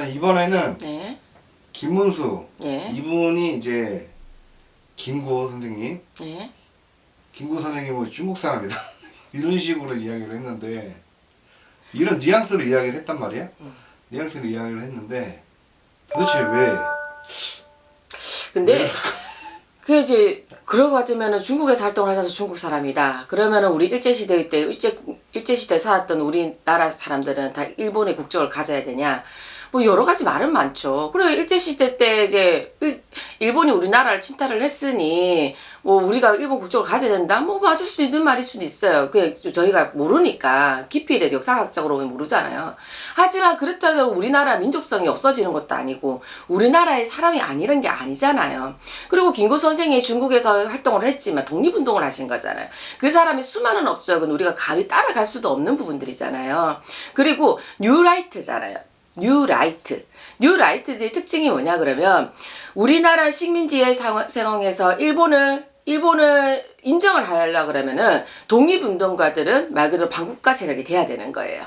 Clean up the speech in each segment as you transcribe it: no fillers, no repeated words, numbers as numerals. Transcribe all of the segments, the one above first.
이번에는 네. 김문수 네. 이분이 이제 김구 선생님, 네. 김구 선생님은 중국 사람이다 이런 식으로 이야기를 했는데 이런 뉘앙스로 이야기를 했단 말이야. 뉘앙스로 이야기를 했는데 도대체 왜? 근데 그 이제 그러고 같으면은 중국에서 활동을 하셔서 중국 사람이다. 그러면은 우리 일제시대 때 일제시대에 살았던 우리나라 사람들은 다 일본의 국적을 가져야 되냐? 뭐 여러 가지 말은 많죠. 그리고 일제시대 때 이제 일본이 우리나라를 침탈을 했으니 뭐 우리가 일본 국적을 가져야 된다? 뭐 맞을 수도 있는 말일 수도 있어요. 그냥 저희가 모르니까 깊이에 대해서 역사학적으로 모르잖아요. 하지만 그렇다고 우리나라 민족성이 없어지는 것도 아니고 우리나라의 사람이 아니란 게 아니잖아요. 그리고 김구 선생이 중국에서 활동을 했지만 독립운동을 하신 거잖아요. 그 사람의 수많은 업적은 우리가 감히 따라갈 수도 없는 부분들이잖아요. 그리고 뉴라이트잖아요. 뉴라이트의 특징이 뭐냐 그러면 우리나라 식민지의 상황에서 일본을 인정을 하려고 그러면은 독립운동가들은 말 그대로 반국가 세력이 돼야 되는 거예요.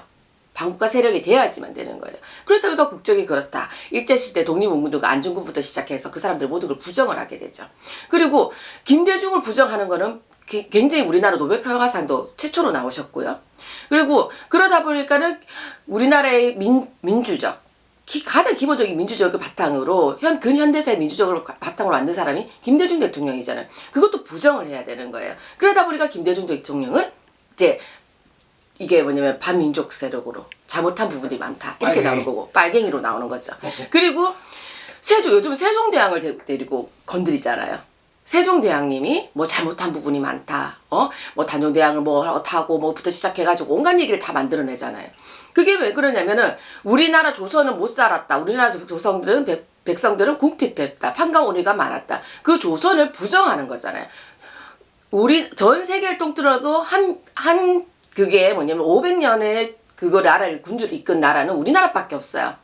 반국가 세력이 돼야지만 되는 거예요. 그러다 보니까 국적이 그렇다. 일제시대 독립운동가 안중근부터 시작해서 그 사람들 모든 걸 부정을 하게 되죠. 그리고 김대중을 부정하는 거는 굉장히 우리나라 노벨 평화상도 최초로 나오셨고요. 그리고 그러다 보니까는 우리나라의 민주적 가장 기본적인 민주적을 바탕으로 근현대사의 민주적을 바탕으로 만든 사람이 김대중 대통령이잖아요. 그것도 부정을 해야 되는 거예요. 그러다 보니까 김대중 대통령은 이제 이게 뭐냐면 반민족 세력으로 잘못한 부분이 많다 이렇게 나오는 거고 빨갱이로 나오는 거죠. 그리고 요즘 세종대왕을 데리고 건드리잖아요. 세종대왕님이 뭐 잘못한 부분이 많다. 뭐 단종대왕을 뭐 어타고 뭐부터 시작해가지고 온갖 얘기를 다 만들어내잖아요. 그게 왜 그러냐면은 우리나라 조선은 못 살았다. 우리나라 조선들은 백성들은 궁핍했다. 판가오리가 많았다. 그 조선을 부정하는 거잖아요. 우리 전 세계를 통틀어도 그게 뭐냐면 500년의 그거 나라를 군주를 이끈 나라는 우리나라밖에 없어요.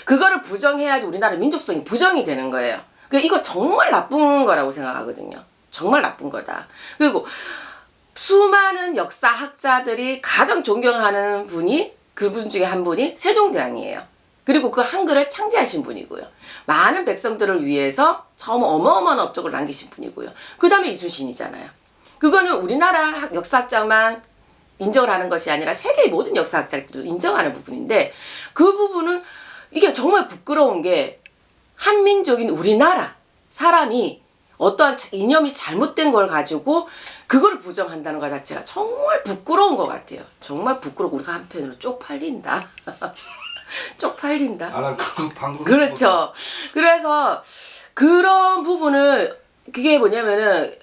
그거를 부정해야지 우리나라 민족성이 부정이 되는 거예요. 이거 정말 나쁜 거라고 생각하거든요. 정말 나쁜 거다. 그리고 수많은 역사학자들이 가장 존경하는 분이 그분 중에 한 분이 세종대왕이에요. 그리고 그 한글을 창제하신 분이고요. 많은 백성들을 위해서 처음 어마어마한 업적을 남기신 분이고요. 그 다음에 이순신이잖아요. 그거는 우리나라 역사학자만 인정을 하는 것이 아니라 세계의 모든 역사학자들도 인정하는 부분인데 그 부분은 이게 정말 부끄러운 게 한민족인 우리나라 사람이 어떠한 이념이 잘못된 걸 가지고 그걸 부정한다는 것 자체가 정말 부끄러운 것 같아요. 정말 부끄럽고 우리가 한편으로 쪽팔린다. 쪽팔린다. 난 그 방송 그렇죠. 그래서 그런 부분을 그게 뭐냐면은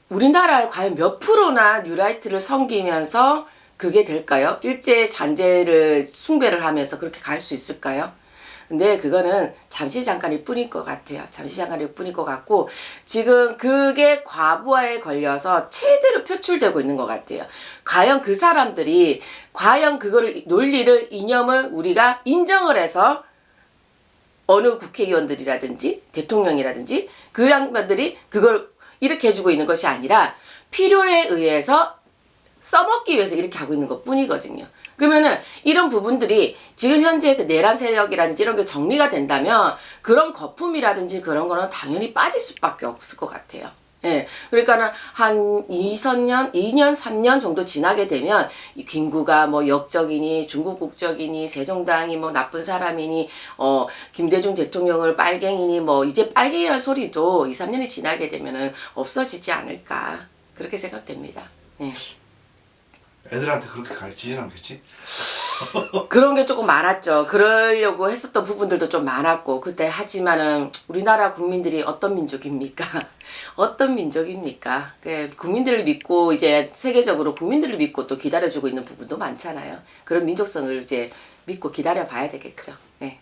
우리나라에 과연 몇 프로나 뉴라이트를 섬기면서 그게 될까요? 일제 잔재를 숭배를 하면서 그렇게 갈 수 있을까요? 근데 그거는 잠시 잠깐일 뿐일 것 같아요. 잠시 잠깐일 뿐일 것 같고 지금 그게 과부하에 걸려서 최대로 표출되고 있는 것 같아요. 과연 그 사람들이 과연 그거를 논리를 이념을 우리가 인정을 해서 어느 국회의원들이라든지 대통령이라든지 그 양반들이 그걸 이렇게 해주고 있는 것이 아니라 필요에 의해서 써먹기 위해서 이렇게 하고 있는 것 뿐이거든요. 그러면은 이런 부분들이 지금 현재에서 내란 세력이라든지 이런 게 정리가 된다면 그런 거품이라든지 그런 거는 당연히 빠질 수밖에 없을 것 같아요. 예. 그러니까는 한 2년, 3년 정도 지나게 되면 이 김구가 뭐 역적이니 중국 국적이니 세종대왕이 뭐 나쁜 사람이니 김대중 대통령을 빨갱이니 뭐 이제 빨갱이라는 소리도 2, 3년이 지나게 되면은 없어지지 않을까 그렇게 생각됩니다. 예. 애들한테 그렇게 가르치진 않겠지? 그런 게 조금 많았죠. 그러려고 했었던 부분들도 좀 많았고 그때 하지만은 우리나라 국민들이 어떤 민족입니까? 어떤 민족입니까? 국민들을 믿고 이제 세계적으로 국민들을 믿고 또 기다려주고 있는 부분도 많잖아요. 그런 민족성을 이제 믿고 기다려 봐야 되겠죠. 네.